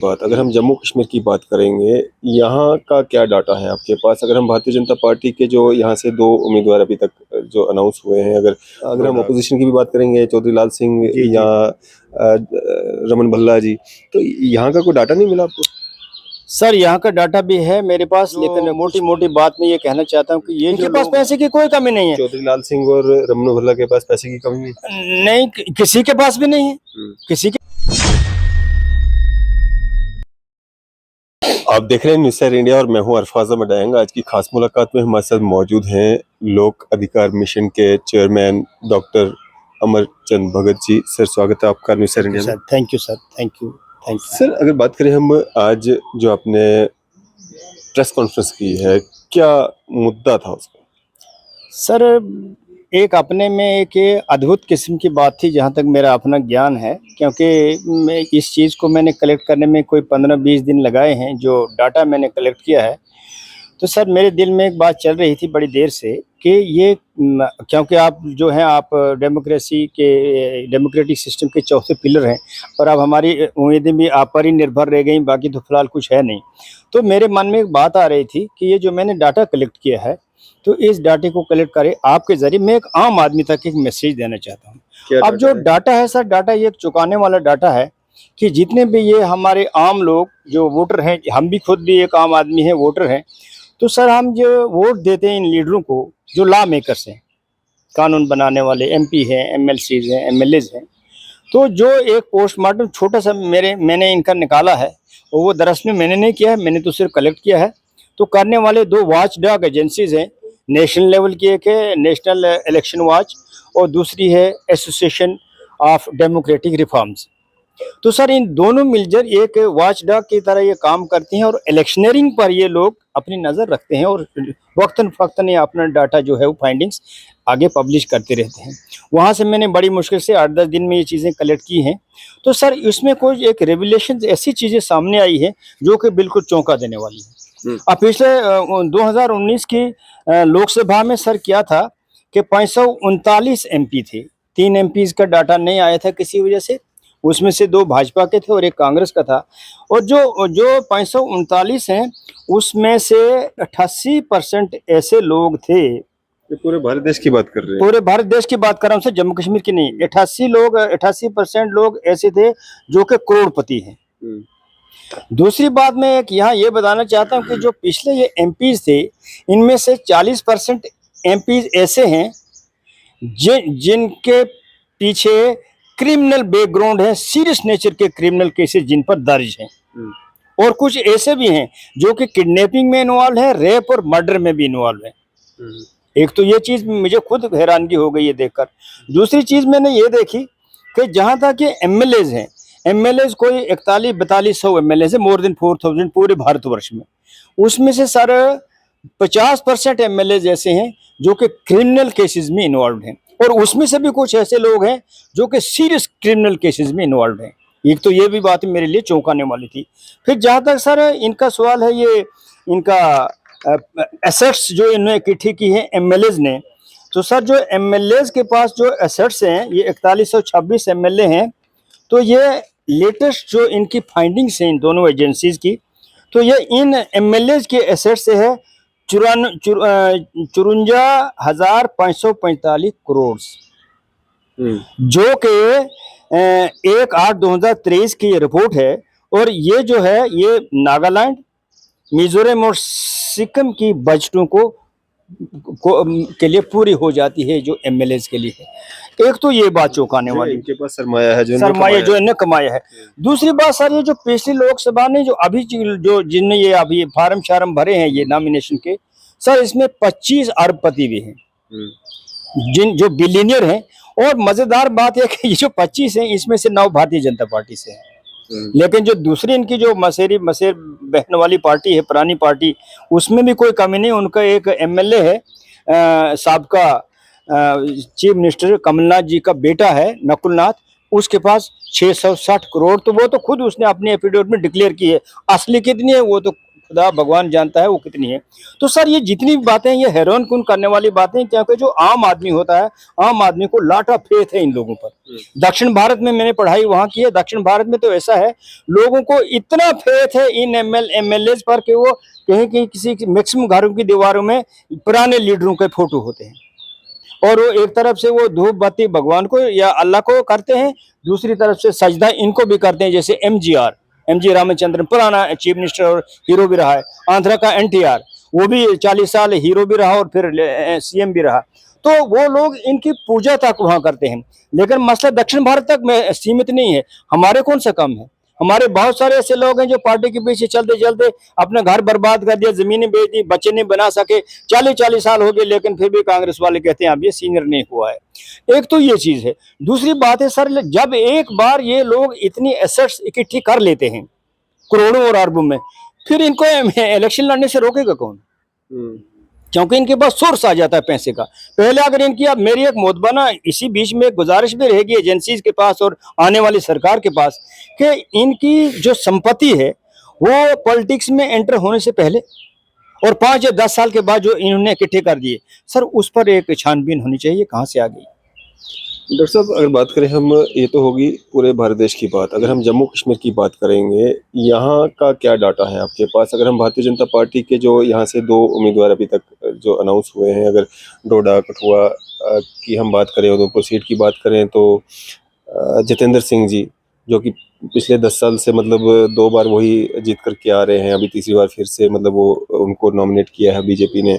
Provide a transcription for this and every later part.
बात अगर हम जम्मू कश्मीर की बात करेंगे, यहाँ का क्या डाटा है आपके पास? अगर हम भारतीय जनता पार्टी के जो यहाँ से 2 उम्मीदवार अभी तक जो अनाउंस हुए हैं, अगर अगर हम अपोजिशन की भी बात करेंगे, चौधरी लाल सिंह या रमन भल्ला जी, तो यहाँ का कोई डाटा नहीं मिला आपको? सर यहाँ का डाटा भी है मेरे पास, लेकिन मोटी मोटी बात मैं ये कहना चाहता हूँ कि ये इनके पास पैसे की कोई कमी नहीं है। चौधरी लाल सिंह और रमन भल्ला के पास पैसे की कमी नहीं, किसी के पास भी नहीं है। किसी के आप देख रहे हैं न्यूज़ इंडिया और मैं हूं अरफाज अहमद डायंग। आज की खास मुलाकात में हमारे साथ मौजूद हैं लोक अधिकार मिशन के chairman doctor Amarchand Bhagat ji. Sir, स्वागत है आपका न्यूज़ इंडिया में। Thank you sir, thank you sir, अगर बात करें हम आज जो आपने प्रेस कॉन्फ्रेंस की है, क्या मुद्दा था उसका? सर, एक अपने में एक अद्भुत किस्म की बात थी जहाँ तक मेरा अपना ज्ञान है, क्योंकि मैं इस चीज़ को मैंने कलेक्ट करने में कोई 15-20 दिन लगाए हैं, जो डाटा मैंने कलेक्ट किया है। तो सर, मेरे दिल में एक बात चल रही थी बड़ी देर से कि ये क्योंकि आप जो हैं, आप डेमोक्रेटिक सिस्टम के चौथे पिलर हैं और अब हमारी उम्मीदें भी आप पर ही निर्भर रह गई, बाकी तो फिलहाल कुछ है नहीं। तो मेरे मन में एक बात आ रही थी कि ये जो मैंने डाटा कलेक्ट किया है, तो इस डाटे को कलेक्ट करे आपके जरिए मैं एक आम आदमी तक एक मैसेज देना चाहता हूँ। अब जो डाटा है सर, डाटा ये चुकाने वाला डाटा है कि जितने भी ये हमारे आम लोग जो वोटर हैं, हम भी खुद भी एक आम आदमी है, वोटर हैं, तो सर हम जो वोट देते हैं इन लीडरों को, जो लॉ मेकर्स हैं, कानून बनाने वाले एमपी हैं, एमएलसीज हैं, एमएलएज हैं, तो जो एक पोस्टमार्टम छोटा सा मैंने इनका निकाला है, और वो दरअसल मैंने नहीं किया है, मैंने तो सिर्फ कलेक्ट किया है। तो करने वाले 2 वॉच डॉग एजेंसीज हैं, नेशनल लेवल की एक है नेशनल इलेक्शन वॉच और दूसरी है एसोसिएशन ऑफ डेमोक्रेटिक रिफॉर्म्स। तो सर इन दोनों मिलकर एक वॉच डॉग की तरह ये काम करती हैं और इलेक्शनरिंग पर ये लोग अपनी नज़र रखते हैं और वक्तन फ़क्तन ये अपना डाटा जो है वो फाइंडिंग्स आगे पब्लिश करते रहते हैं। वहाँ से मैंने बड़ी मुश्किल से 8-10 दिन में ये चीज़ें कलेक्ट की हैं। तो सर इसमें कोई एक रेवलेशन ऐसी चीज़ें सामने आई है जो कि बिल्कुल चौंका देने वाली है। अब पिछले 2019 की लोकसभा में सर क्या था कि 539 एमपी थे, 3 एमपीज़ का डाटा नहीं आया था किसी वजह से, उसमें से 2 भाजपा के थे और 1 कांग्रेस का था। और जो 539 हैं, उसमें से 88% ऐसे लोग थे। ये पूरे भारत देश की बात कर रहे हैं? पूरे भारत देश की बात कर रहा हूँ सर, जम्मू कश्मीर की नहीं। 88% लोग ऐसे थे जो कि करोड़पति हैं। दूसरी बात मैं एक यहाँ ये बताना चाहता हूँ कि जो पिछले ये एमपीज थे, इनमें से 40% एमपीज ऐसे हैं जिनके पीछे क्रिमिनल बैकग्राउंड है, सीरियस नेचर के क्रिमिनल केसेस जिन पर दर्ज हैं। और कुछ ऐसे भी हैं जो कि किडनैपिंग में इन्वॉल्व है, रेप और मर्डर में भी इन्वॉल्व है। एक तो ये चीज मुझे खुद हैरानगी हो गई है देखकर। दूसरी चीज मैंने ये देखी कि जहां तक ये एमएलएज हैं, एमएलएज कोई 41-4200 एमएलएज है, मोर देन 4000 पूरे भारतवर्ष में। उसमें से सर 50% एमएलएज ऐसे हैं जो कि क्रिमिनल केसेस में इन्वॉल्व हैं, और उसमें से भी कुछ ऐसे लोग हैं जो कि सीरियस क्रिमिनल केसेस में इन्वॉल्व हैं। एक तो ये भी बात मेरे लिए चौंकाने वाली थी। फिर जहाँ तक सर इनका सवाल है, ये इनका एसेट्स जो इन्होंने इकट्ठी की है एमएलएज ने, तो सर जो एमएलएज के पास जो एसेट्स हैं, ये 4126 एमएलए हैं। तो ये लेटेस्ट जो इनकी फाइंडिंग्स हैं इन दोनों एजेंसीज की, तो ये इन एमएलएज के एसेट्स से है 54,545 करोड़, जो कि 1/8/2023 की रिपोर्ट है। और ये जो है ये नागालैंड, मिजोरम और सिक्किम की बजटों के लिए पूरी हो जाती है, जो एमएलएज के लिए है। एक तो ये बात चौंकाने वाली, इनके पास सरमाया है, जो इन्हें कमाया है। दूसरी बात सर, ये जो पिछली लोकसभा ने जो अभी जो जिनने ये अभी फार्म शार्म भरे हैं ये नॉमिनेशन के, सर इसमें 25 अरबपति भी हैं जो बिलियनियर हैं। और मजेदार बात है कि ये जो 25 हैं, इसमें से 9 भारतीय जनता पार्टी से हैं। लेकिन जो दूसरी इनकी जो मसेर बहन वाली पार्टी है, पुरानी पार्टी, उसमें भी कोई कमी नहीं। उनका एक एमएलए है, साबका चीफ मिनिस्टर कमलनाथ जी का बेटा है नकुल नाथ, उसके पास 660 करोड़। तो वो तो खुद उसने अपने एफिडेविट में डिक्लेयर की है, असली कितनी है वो तो खुदा भगवान जानता है वो कितनी है। तो सर ये जितनी भी बातें ये हैरान कुन करने वाली बातें, क्योंकि जो आम आदमी होता है, आम आदमी को लाटा फेथ है इन लोगों पर। दक्षिण भारत में मैंने पढ़ाई वहां की है, दक्षिण भारत में तो ऐसा है, लोगों को इतना फेथ है इन एमएलए पर कि वो कहीं कहीं किसी मैक्सिमम घरों की दीवारों में पुराने लीडरों के फोटो होते हैं, और वो एक तरफ से वो धूप बत्ती भगवान को या अल्लाह को करते हैं, दूसरी तरफ से सजदा इनको भी करते हैं। जैसे एमजी रामचंद्रन पुराना चीफ मिनिस्टर और हीरो भी रहा है, आंध्रा का एनटीआर वो भी 40 साल हीरो भी रहा और फिर सीएम भी रहा। तो वो लोग इनकी पूजा तक वहां करते हैं, लेकिन मसला दक्षिण भारत तक में सीमित नहीं है। हमारे कौन सा कम है? हमारे बहुत सारे ऐसे लोग हैं जो पार्टी के पीछे चलते चलते अपना घर बर्बाद कर दिया, जमीनें बेच दी, बच्चे नहीं बना सके, 40-40 साल हो गए, लेकिन फिर भी कांग्रेस वाले कहते हैं अब ये सीनियर नहीं हुआ है। एक तो ये चीज है। दूसरी बात है सर, जब एक बार ये लोग इतनी एसेट्स इकट्ठी कर लेते हैं करोड़ों और अरबों में, फिर इनको इलेक्शन लड़ने से रोकेगा कौन? क्योंकि इनके पास सोर्स आ जाता है पैसे का। पहले अगर इनकी, अब मेरी एक मोतबना इसी बीच में एक गुजारिश भी रहेगी एजेंसीज के पास और आने वाली सरकार के पास कि इनकी जो संपत्ति है वो पॉलिटिक्स में एंटर होने से पहले और 5 या 10 साल के बाद जो इन्होंने इकट्ठे कर दिए, सर उस पर एक छानबीन होनी चाहिए, कहाँ से आ गई। डॉक्टर साहब, अगर बात करें हम, ये तो होगी पूरे भारत देश की बात। अगर हम जम्मू कश्मीर की बात करेंगे, यहाँ का क्या डाटा है आपके पास? अगर हम भारतीय जनता पार्टी के जो यहाँ से 2 उम्मीदवार अभी तक जो अनाउंस हुए हैं, अगर डोडा कठुआ की हम बात करें, उधमपुर सीट की बात करें, तो जितेंद्र सिंह जी जो कि पिछले 10 साल से मतलब 2 बार वही जीत करके आ रहे हैं, अभी तीसरी बार फिर से मतलब वो उनको नॉमिनेट किया है बीजेपी ने।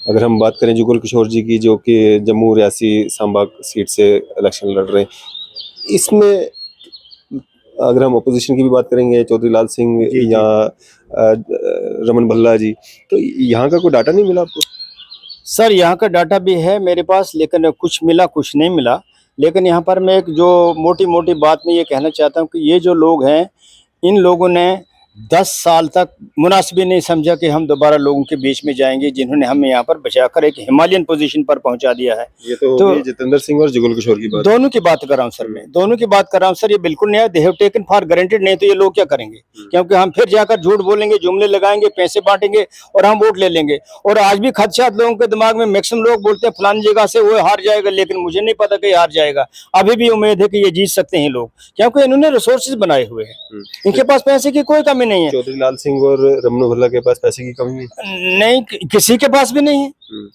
अगर हम बात करें जुगल किशोर जी की, जो कि जम्मू रियासी सांबा सीट से इलेक्शन लड़ रहे हैं, इसमें अगर हम अपोजिशन की भी बात करेंगे, चौधरी लाल सिंह या रमन भल्ला जी, तो यहाँ का कोई डाटा नहीं मिला आपको? सर यहाँ का डाटा भी है मेरे पास, लेकिन कुछ मिला कुछ नहीं मिला। लेकिन यहाँ पर मैं एक जो मोटी मोटी बात में ये कहना चाहता हूँ कि ये जो लोग हैं, इन लोगों ने 10 साल तक मुनासिब नहीं समझा कि हम दोबारा लोगों के बीच में जाएंगे, जिन्होंने हमें यहाँ पर बचाकर एक हिमालयन पोजीशन पर पहुंचा दिया है। ये तो जितेंद्र सिंह और जुगल किशोर की बात, दोनों की बात कर रहा हूँ सर, मैं दोनों की बात कर रहा हूँ सर। ये बिल्कुल नहीं है, they have taken for guaranteed, नहीं तो ये लोग क्या करेंगे? क्योंकि हम फिर जाकर झूठ बोलेंगे, जुमले लगाएंगे, पैसे बांटेंगे और हम वोट ले लेंगे। और आज भी खदशात लोगों के दिमाग में, मैक्सिमम लोग बोलते हैं फलानी जगह से वो हार जाएगा, लेकिन मुझे नहीं पता कि हार जाएगा। अभी भी उम्मीद है कि ये जीत सकते हैं लोग, क्योंकि इन्होंने रिसोर्सेज बनाए हुए हैं, इनके पास पैसे की कोई कमी नहीं है। चौधरी लाल सिंह और रमन भल्ला के पास पैसे की कमी नहीं, किसी के पास भी नहीं है,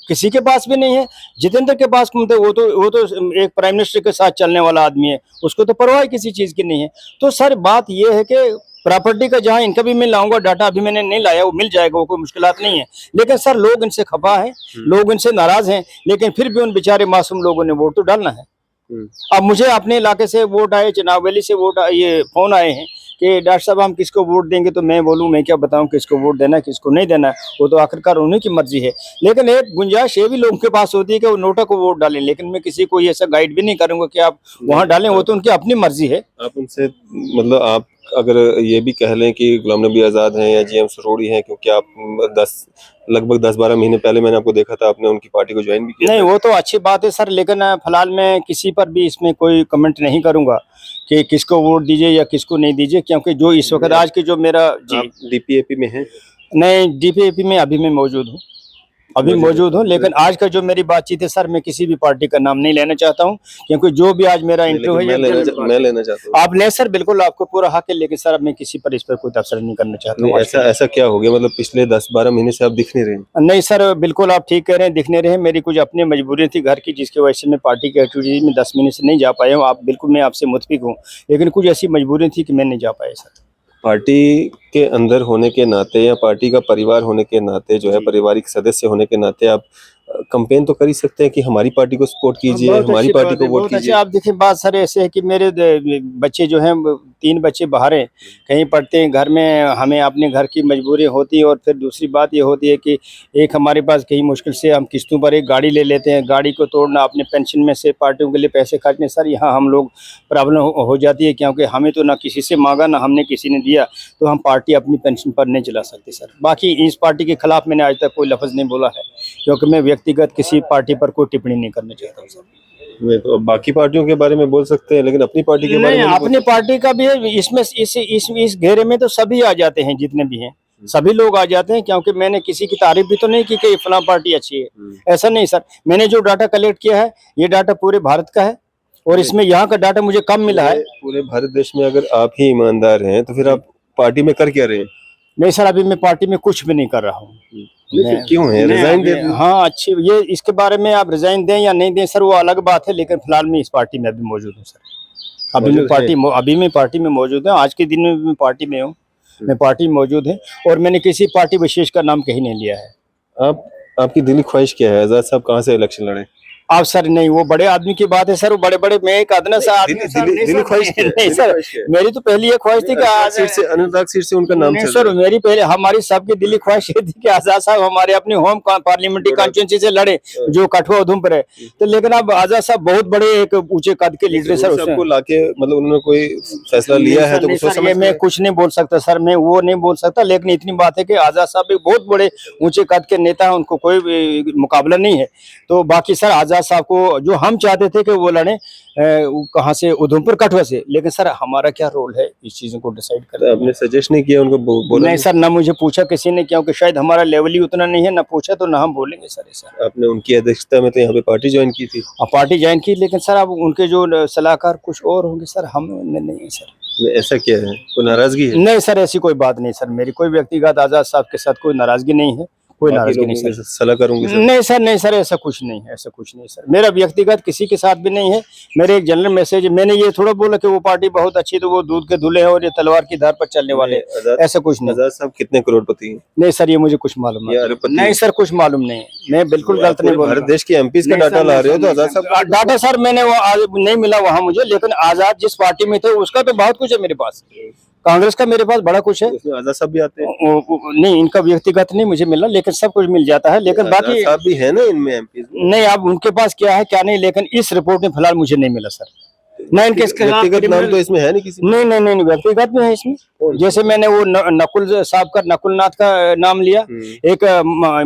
किसी के पास भी नहीं है। जितेंद्र के पास वो तो एक प्राइम मिनिस्टर के साथ चलने वाला आदमी है, उसको तो परवाह किसी चीज की नहीं है। तो सर बात ये है कि प्रॉपर्टी का जहां इनका भी मैं लाऊंगा डाटा, अभी मैंने नहीं लाया, वो मिल जाएगा, वो कोई मुश्किलात नहीं है। लेकिन सर लोग इनसे खफा है, लोग इनसे नाराज हैं, लेकिन फिर भी उन बेचारे मासूम लोगों ने वोट तो डालना है। अब मुझे अपने इलाके से वोट आए, चुनाव वैली से वोट ये फोन आए हैं कि डॉक्टर साहब हम किसको वोट देंगे, तो मैं बोलूं मैं क्या बताऊं किसको वोट देना है किसको नहीं देना है, वो तो आखिरकार उन्हीं की मर्जी है। लेकिन एक गुंजाइश ये भी लोगों के पास होती है कि वो नोटा को वोट डालें, लेकिन मैं किसी को ऐसा गाइड भी नहीं करूंगा कि आप वहां डालें, वो तो उनकी अपनी मर्जी है। आप उनसे मतलब आप अगर ये भी कह लें कि गुलाम नबी आज़ाद हैं या जीएम सरोड़ी हैं, क्योंकि आप लगभग 10-12 महीने पहले मैंने आपको देखा था, आपने उनकी पार्टी को ज्वाइन भी किया। नहीं, वो तो अच्छी बात है सर, लेकिन फिलहाल मैं किसी पर भी इसमें कोई कमेंट नहीं करूंगा कि किसको वोट दीजिए या किसको नहीं दीजिए, क्योंकि जो इस वक्त आज की जो मेरा डीपीएपी में है? नहीं, डीपीएपी में अभी मैं मौजूद हूँ, लेकिन आज का जो मेरी बातचीत है सर, मैं किसी भी पार्टी का नाम नहीं लेना चाहता हूँ, क्योंकि जो भी आज मेरा इंटरव्यू है मैं लेना चाहता हूँ। आप ले सर, बिल्कुल आपको पूरा हक है, लेकिन सर अब मैं किसी पर इस पर कोई तबसरा नहीं करना चाहता हूँ। ऐसा क्या हो गया? मतलब पिछले 10-12 महीने से आप दिख नहीं रहे? नहीं सर, बिल्कुल आप ठीक कह रहे हैं, दिखने रहे। मेरी कुछ अपनी मजबूरी थी घर की, जिसकी वजह से मैं पार्टी की एक्टिविटीज में 10 महीने से नहीं जा पाया हूँ। आप बिल्कुल, मैं आपसे मुतफिक हूँ, लेकिन कुछ ऐसी मजबूरी थी कि मैं नहीं जा पाया सर। पार्टी के अंदर होने के नाते या पार्टी का परिवार होने के नाते, जो है पारिवारिक सदस्य होने के नाते, आप कंपेन तो कर ही सकते हैं कि हमारी पार्टी को सपोर्ट कीजिए, हमारी पार्टी को वोट कीजिए। आप देखिए, बात सर ऐसे है कि मेरे बच्चे जो हैं, 3 बच्चे बाहर हैं, कहीं पढ़ते हैं, घर में हमें अपने घर की मजबूरी होती है। और फिर दूसरी बात ये होती है कि एक हमारे पास कहीं मुश्किल से हम किस्तों पर एक गाड़ी ले लेते हैं, गाड़ी को तोड़ना, अपने पेंशन में से पार्टियों के लिए पैसे खर्चने, सर यहाँ हम लोग प्रॉब्लम हो जाती है, क्योंकि हमें तो ना किसी से मांगा ना हमने किसी ने दिया, तो हम पार्टी अपनी पेंशन पर नहीं चला सकते सर। बाकी इस पार्टी के खिलाफ मैंने आज तक कोई लफ्ज़ नहीं बोला है, क्योंकि मैं व्यक्तिगत किसी पार्टी पर कोई टिप्पणी नहीं करना चाहता हूँ सर। तो बाकी पार्टियों के बारे में बोल सकते हैं, लेकिन अपनी पार्टी के बारे में अपनी पार्टी का भी है, इसमें इस घेरे में तो सभी आ जाते हैं जितने भी हैं। सभी लोग आ जाते हैं, क्योंकि मैंने किसी की तारीफ भी तो नहीं की कि ये फलां पार्टी अच्छी है, ऐसा नहीं सर। मैंने जो डाटा कलेक्ट किया है ये डाटा पूरे भारत का है, और इसमें यहाँ का डाटा मुझे कम मिला है। पूरे भारत देश में अगर आप ही ईमानदार हैं तो फिर आप पार्टी में कर क्या रहे हैं? नहीं सर, अभी मैं पार्टी में कुछ भी नहीं कर रहा हूँ। लेकिन क्यों है, रिजाइन दे दें? हाँ अच्छी, ये इसके बारे में आप रिजाइन दें या नहीं दें सर वो अलग बात है, लेकिन फिलहाल मैं इस पार्टी में अभी मौजूद हूँ सर। अभी मैं पार्टी में मौजूद हूँ, आज के दिन में मैं पार्टी में हूँ, मैं पार्टी में मौजूद है, और मैंने किसी पार्टी विशेष का नाम कहीं नहीं लिया है। आपकी दिली ख्वाहिश क्या है, आजाद साहब कहाँ से इलेक्शन लड़े? आप सर नहीं, वो बड़े आदमी की बात है सर, वो बड़े बड़े, मैं एक आदमी सर आदमी सर, दिली ख्वाहिश क्या है? नहीं सर, मेरी तो पहली ये ख्वाहिश थी कि अनुराग सीट से उनका नाम नहीं चल सर, रहा है। मेरी पहले हमारी सबकी दिली ख्वाहिश ये थी कि आजाद साहब हमारे अपनी होम पार्लियामेंट्री कॉन्स्टिट्यूंसी से लड़े, जो कठुआ उधमपुर है। तो लेकिन अब आजाद साहब बहुत बड़े एक ऊंचे कद के लीडर सर, सबको लाके मतलब उन्होंने कोई फैसला लिया है तो कुछ सोच समझ मैं कुछ नहीं बोल सकता सर, मैं वो नहीं बोल सकता, लेकिन इतनी बात है कि आजाद साहब एक बहुत बड़े ऊंचे कद के नेता हैं, उनको कोई भी मुकाबला नहीं है। तो बाकी सर आजाद साहब को जो हम चाहते थे कि वो लड़े कहाँ से, उधमपुर कठुआ से, लेकिन सर हमारा क्या रोल है इस चीजों को डिसाइड करने? आपने सजेस्ट नहीं किया उनको? बोला नहीं सर, ना मुझे पूछा किसी ने, क्योंकि शायद हमारा लेवल ही उतना नहीं है, ना पूछा तो ना हम बोलेंगे सर ऐसा। आपने उनकी अध्यक्षता में तो यहाँ पे पार्टी ज्वाइन की थी? पार्टी ज्वाइन की, लेकिन सर अब उनके जो सलाहकार कुछ और होंगे सर, हम नहीं है सर। ऐसा क्या है, कोई नाराजगी है? नहीं सर, ऐसी कोई बात नहीं सर, मेरी कोई व्यक्तिगत आजाद साहब के साथ कोई नाराजगी नहीं है, कोई नाराजगी नहीं सर। सलाह करूंगी सर? नहीं सर, ऐसा कुछ नहीं है, ऐसा कुछ नहीं सर, मेरा व्यक्तिगत किसी के साथ भी नहीं है। मेरे एक जनरल मैसेज, मैंने ये थोड़ा बोला कि वो पार्टी बहुत अच्छी तो वो दूध के धुले हैं और ये तलवार की धार पर चलने वाले, ऐसा कुछ नहीं। आजाद साहब कितने करोड़पति हैं? नहीं सर, ये मुझे कुछ मालूम नहीं सर, कुछ मालूम नहीं है, मैं बिल्कुल गलत नहीं बोल रहा। भारत देश के एमपी का डाटा ला रहे हो तो आजाद साहब डाटा सर मैंने वो नहीं मिला वहां मुझे, लेकिन आजाद जिस पार्टी में थे उसका तो बहुत कुछ है मेरे पास, कांग्रेस का मेरे पास बड़ा कुछ है। उसमें आजाद साहब भी आते हैं? नहीं, इनका व्यक्तिगत नहीं मुझे मिला, लेकिन सब कुछ मिल जाता है, लेकिन बाकी साहब भी है ना इनमें एमपी? नहीं, अब उनके पास क्या है क्या नहीं, लेकिन इस रिपोर्ट में फिलहाल मुझे नहीं मिला सर। ना इनके व्यक्तिगत नाम तो इसमें है नहीं किसी? नहीं, व्यक्तिगत में है इसमें। जैसे मैंने वो नकुल साहब का, नकुल नाथ का नाम लिया, एक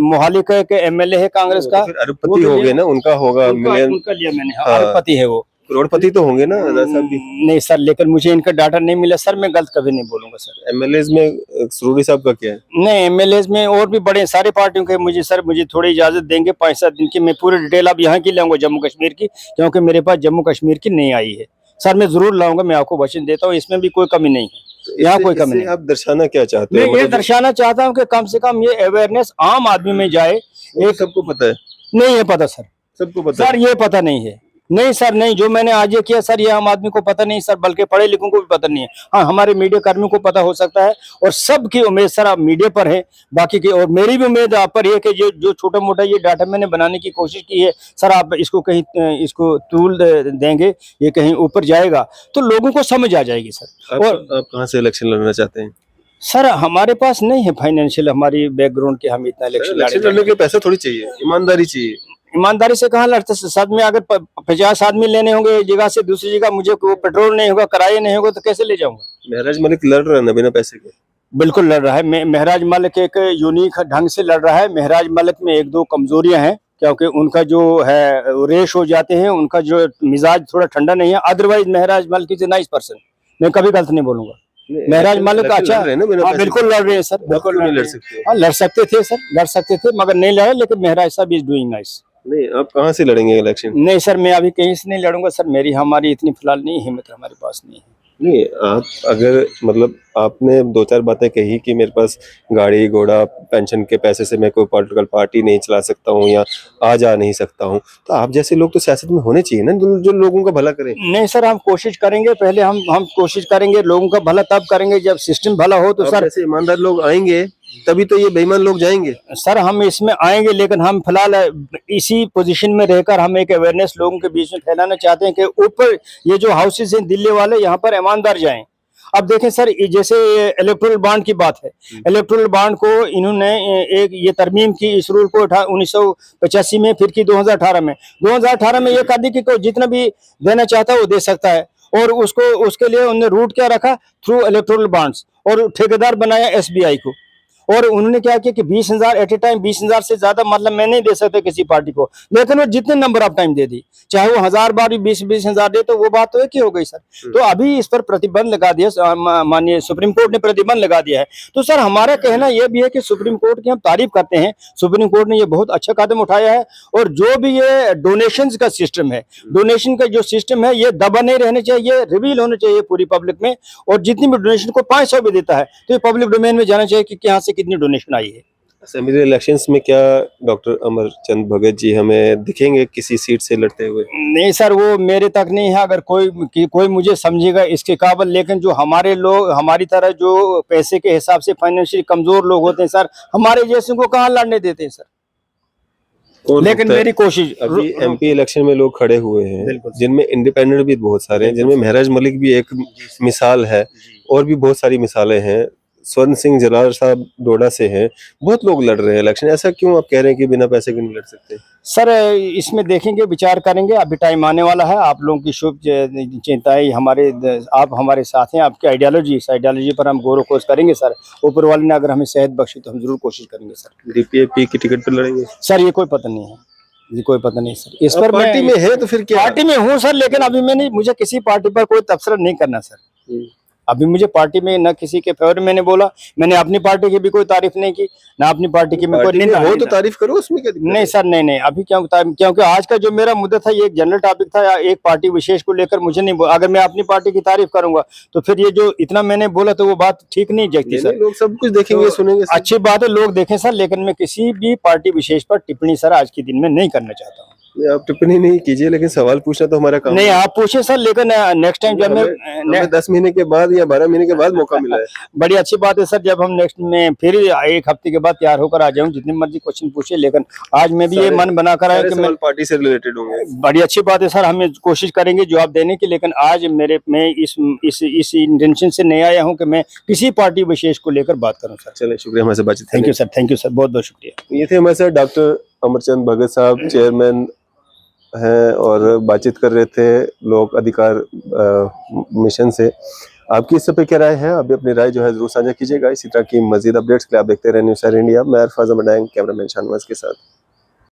मोहाली का एक एमएलए है कांग्रेस का, अरबपति हो गए ना, उनका होगा, उनका लिया मैंने, अरबपति है वो, करोड़पति तो होंगे ना आजाद साहब भी? नहीं सर, लेकिन मुझे इनका डाटा नहीं मिला सर, मैं गलत कभी नहीं बोलूंगा सर। एमएलएज में सरूरी साहब का क्या है? नहीं, एमएलएज में और भी बड़े सारे पार्टियों के, मुझे थोड़ी इजाजत देंगे 5-7 दिन की, मैं पूरी डिटेल अब यहाँ की लाऊंगा जम्मू कश्मीर की, क्योंकि मेरे पास जम्मू कश्मीर की नहीं आई है सर, मैं जरूर लाऊंगा, मैं आपको वचन देता हूँ, इसमें भी कोई कमी नहीं है, यहाँ कोई कमी नहीं। आप दर्शाना क्या चाहते मैं हो? ये दर्शाना चाहता हूँ कि कम से कम ये अवेयरनेस आम आदमी में जाए। एक सबको पता है? नहीं है पता सर, सबको पता सर ये पता नहीं है, नहीं सर, नहीं, जो मैंने आज ये किया सर ये आम आदमी को पता नहीं सर, बल्कि पढ़े लिखों को भी पता नहीं है। हाँ, हमारे मीडिया कर्मियों को पता हो सकता है, और सबकी उम्मीद सर आप मीडिया पर है, बाकी की, और मेरी भी उम्मीद आप पर है कि जो छोटा मोटा ये डाटा मैंने बनाने की कोशिश की है सर, आप इसको कहीं इसको टूल देंगे, ये कहीं ऊपर जाएगा तो लोगों को समझ आ जाएगी सर। और आप कहाँ से इलेक्शन लड़ना चाहते हैं? सर हमारे पास नहीं है फाइनेंशियल, हमारी बैकग्राउंड के हम इतना इलेक्शन लड़ने के लिए पैसा थोड़ी चाहिए, ईमानदारी चाहिए। ईमानदारी से कहाँ लड़ते साथ में, अगर 50 आदमी लेने होंगे एक जगह से दूसरी जगह, मुझे वो पेट्रोल नहीं होगा, किराया नहीं होगा, तो कैसे ले जाऊंगा? महराज मलिक लड़ रहा है ना बिना पैसे के? बिल्कुल लड़ रहा है, महराज मलिक एक यूनिक ढंग से लड़ रहा है। महराज मलिक में 1-2 कमजोरियां हैं, क्योंकि उनका जो है रेश हो जाते हैं, उनका जो मिजाज थोड़ा ठंडा नहीं है, otherwise Maharaj Malik is a nice person, मैं कभी गलत नहीं बोलूंगा। महराज मलिक अच्छा, बिल्कुल लड़ रहे हैं सर, बिल्कुल नहीं लड़ सकते? हाँ, लड़ सकते थे सर, लड़ सकते थे, मगर नहीं लड़े, लेकिन महराज साहब इज डूइंग नाइस। नहीं, आप कहाँ से लड़ेंगे इलेक्शन? नहीं सर, मैं अभी कहीं से नहीं लड़ूंगा सर, हमारी इतनी फिलहाल नहीं हिम्मत हमारे पास नहीं है। नहीं, आप अगर मतलब आपने 2-4 बातें कही कि मेरे पास गाड़ी घोड़ा पेंशन के पैसे से मैं कोई पॉलिटिकल पार्टी नहीं चला सकता हूँ या आ जा नहीं सकता हूँ, तो आप जैसे लोग तो सियासत में होने चाहिए ना, जो लोगों का भला करें। नहीं सर, हम कोशिश करेंगे, पहले हम कोशिश करेंगे, लोगों का भला तब करेंगे जब सिस्टम भला हो। तो सर ऐसे ईमानदार लोग आएंगे तभी तो ये बेईमान लोग जाएंगे सर, हम इसमें आएंगे, लेकिन हम फिलहाल इसी पोजीशन में रहकर हम एक अवेयरनेस लोगों के बीच में फैलाना चाहते हैं कि ऊपर ये जो हाउसेज हैं दिल्ली वाले, यहाँ पर ईमानदार जाएं। अब देखें सर, जैसे इलेक्टोरल बॉन्ड की बात है, इलेक्टोरल बॉन्ड को इन्होंने एक ये तरमीम की इस रूल को 1985 में, फिर की 2018 में। 2018 में ये कर दी कि कोई जितना भी देना चाहता है वो दे सकता है, और उसके लिए उन्होंने रूट क्या रखा, थ्रू इलेक्टोरल बॉन्ड्स, और ठेकेदार बनाया एसबीआई को। और उन्होंने क्या किया कि 20,000 एट ए टाइम, 20,000 से ज्यादा मतलब मैं नहीं दे सकता किसी पार्टी को, लेकिन वो जितने नंबर ऑफ टाइम दे दी, चाहे वो 1000 बार भी 20,000 दे, तो वो बात तो एक ही हो गई सर। तो अभी इस पर प्रतिबंध लगा दिया, माननीय सुप्रीम कोर्ट ने प्रतिबंध लगा दिया है। तो सर हमारा कहना यह भी है कि सुप्रीम कोर्ट की हम तारीफ करते हैं, सुप्रीम कोर्ट ने ये बहुत अच्छा कदम उठाया है। और जो भी ये डोनेशन का सिस्टम है, डोनेशन का जो सिस्टम है, ये दबा नहीं रहने चाहिए, रिवील होने चाहिए पूरी पब्लिक में। और जितनी भी डोनेशन को 500 भी देता है तो ये पब्लिक डोमेन में जाना चाहिए कि यहाँ से कितनी डोनेशन आई है। असेंबली इलेक्शंस में क्या डॉक्टर अमरचंद भगत जी हमें दिखेंगे किसी सीट से लड़ते हुए? नहीं सर, वो मेरे तक नहीं है। अगर कोई मुझे समझेगा इसके काबिल, लेकिन जो हमारे लोग, हमारी तरह जो पैसे के हिसाब से फाइनेंशियली कमजोर लोग होते हैं सर, हमारे जैसे को कहाँ लड़ने देते हैं सर। लेकिन मेरी कोशिश, अभी एमपी इलेक्शन में लोग खड़े हुए हैं जिनमें इंडिपेंडेंट भी बहुत सारे हैं, जिनमें महराज मलिक भी एक मिसाल है, और भी बहुत सारी मिसालें हैं। स्वर्ण सिंह जलाल साहब डोडा से हैं, बहुत लोग लड़ रहे हैं इलेक्शन। ऐसा क्यों आप कह रहे हैं कि बिना पैसे के नहीं लड़ सकते? सर इसमें देखेंगे, विचार करेंगे, अभी टाइम आने वाला है। आप लोगों की शुभ चिंताएं आप हमारे साथ हैं, आपकी आइडियोलॉजी, इस आइडियोलॉजी पर हम गौर खोज करेंगे सर। ऊपर वाले ने अगर हमें सेहत बख्शी तो हम जरूर कोशिश करेंगे सर। डीपीएपी की टिकट पर लड़ेंगे सर ये कोई पता नहीं है, ये कोई पता नहीं सर। इस पर पार्टी में है तो फिर क्या? पार्टी में हूँ सर, लेकिन अभी मैं नहीं, मुझे किसी पार्टी पर कोई तबसरा नहीं करना सर। अभी मुझे पार्टी में न किसी के फेवर मैंने बोला, मैंने अपनी पार्टी की भी कोई तारीफ नहीं की, ना अपनी पार्टी की मैं कोई निंदा। हो तो तारीफ करो, उसमें क्या दिक्कत? नहीं सर, नहीं अभी क्योंकि आज का जो मेरा मुद्दा था ये एक जनरल टॉपिक था, या एक पार्टी विशेष को लेकर मुझे नहीं बोला। अगर मैं अपनी पार्टी की तारीफ करूंगा तो फिर ये जो इतना मैंने बोला तो वो बात ठीक नहीं जगती सर। लोग सब कुछ देखेंगे, सुनेंगे। अच्छी बात है, लोग देखें सर, लेकिन मैं किसी भी पार्टी विशेष पर टिप्पणी सर आज के दिन में नहीं करना चाहता हूँ। आप टिप्पणी नहीं कीजिए, लेकिन सवाल पूछना तो हमारा काम नहीं, आप पूछे सर, लेकिन नेक्स्ट टाइम जब हमें 10 महीने के बाद या 12 महीने के बाद मौका मिला है। बड़ी अच्छी बात है सर, जब हम नेक्स्ट में फिर 1 हफ्ते के बाद तैयार होकर आ जाऊं, जितने मर्जी क्वेश्चन पूछे, लेकिन आज मैं भी ये मन बनाकर आया कि मैं पार्टी से रिलेटेड होंगे। बड़ी अच्छी बात है सर, हमें कोशिश करेंगे जवाब देने की। लेकिन आज मैं इस इंटेंशन से नहीं आया हूँ कि मैं किसी पार्टी विशेष को लेकर बात करूँ सर। चलिए, शुक्रिया हमारे से बातचीत। थैंक यू सर, बहुत बहुत शुक्रिया। ये थे हमारे साथ डॉक्टर अमरचंद भगत साहब, चेयरमैन हैं, और बातचीत कर रहे थे लोक अधिकार मिशन से। आपकी इस पे क्या राय है? अभी अपनी राय जो है जरूर साझा कीजिएगा। इसी तरह की मजीद अपडेट्स के लिए आप देखते रहे न्यूज़ इंडिया। मैं अरफाज अहमद, कैमरामैन शाहनवाज के साथ।